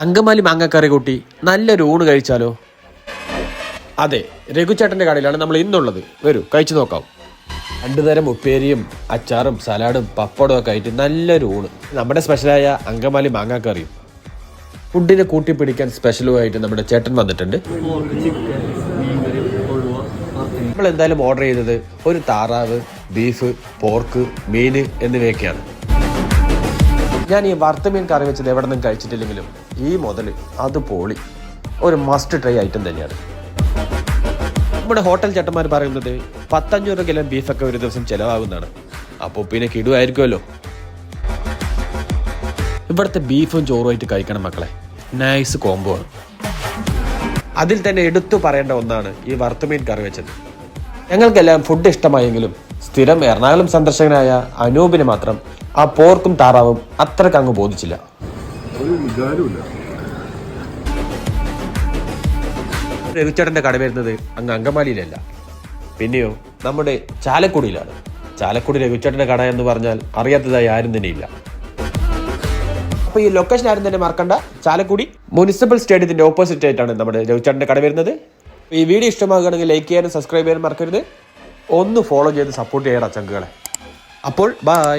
അങ്കമാലി മാങ്ങക്കറി കൂട്ടി നല്ലൊരു ഊണ് കഴിച്ചാലോ? അതെ, രഘുചേട്ടൻ്റെ കടയിലാണ് നമ്മൾ ഇന്നുള്ളത്. വരൂ, കഴിച്ചു നോക്കാം. 2 തരം ഉപ്പേരിയും അച്ചാറും സലാഡും പപ്പടവും ഒക്കെ ആയിട്ട് നല്ലൊരു ഊണ്. നമ്മുടെ സ്പെഷ്യലായ അങ്കമാലി മാങ്ങാക്കറിയും. ഫുഡിനെ കൂട്ടി പിടിക്കാൻ സ്പെഷ്യലുമായിട്ട് നമ്മുടെ ചേട്ടൻ വന്നിട്ടുണ്ട്. നമ്മൾ എന്തായാലും ഓർഡർ ചെയ്തത് ഒരു താറാവ്, ബീഫ്, പോർക്ക്, മീൻ എന്നിവയൊക്കെയാണ്. ഞാൻ ഈ വറുത്തമീൻ കറി വെച്ചത് എവിടെ നിന്നും കഴിച്ചിട്ടില്ലെങ്കിലും ഈ മുതൽ അത് പൊളി, ഒരു മസ്റ്റ് ട്രൈ ഐറ്റം തന്നെയാണ്. നമ്മുടെ ഹോട്ടൽ ചേട്ടന്മാർ പറയുന്നത് 1,500 കിലോ ബീഫൊക്കെ ഒരു ദിവസം ചിലവാകുന്നതാണ്. അപ്പോൾ പിന്നെ കിടുവായിരിക്കുമല്ലോ. ഇവിടുത്തെ ബീഫും ചോറുമായിട്ട് കഴിക്കണം മക്കളെ, നൈസ് കോംബോ ആണ്. അതിൽ തന്നെ എടുത്തു പറയേണ്ട ഒന്നാണ് ഈ വറുത്തമീൻ കറി വെച്ചത്. ഞങ്ങൾക്കെല്ലാം ഫുഡ് ഇഷ്ടമായെങ്കിലും സ്ഥിരം എറണാകുളം സന്ദർശകനായ അനൂപിന് മാത്രം ആ പോർക്കും താറാവും അത്രക്ക് അങ്ങ് ബോധിച്ചില്ല. രഘുചേട്ടൻ്റെ കട വരുന്നത് അങ്ങ് അങ്കമാലിയിലല്ല, പിന്നെയോ നമ്മുടെ ചാലക്കുടിയിലാണ്. ചാലക്കുടി രഘുചേട്ടൻ്റെ കട എന്ന് പറഞ്ഞാൽ അറിയാത്തതായി ആരും തന്നെ ഇല്ല. അപ്പോൾ ഈ ലൊക്കേഷൻ ആരും തന്നെ മറക്കണ്ട. ചാലക്കുടി മുനിസിപ്പൽ സ്റ്റേഡിയത്തിൻ്റെ ഓപ്പോസിറ്റ് ആയിട്ടാണ് നമ്മുടെ രഘുചേട്ടൻ്റെ കട വരുന്നത്. ഈ വീഡിയോ ഇഷ്ടമാകുകയാണെങ്കിൽ ലൈക്ക് ചെയ്യാനും സബ്സ്ക്രൈബ് ചെയ്യാനും മറക്കരുത്. ഒന്ന് ഫോളോ ചെയ്ത് സപ്പോർട്ട് ചെയ്യണം ചങ്കുകളെ. അപ്പോൾ ബൈ.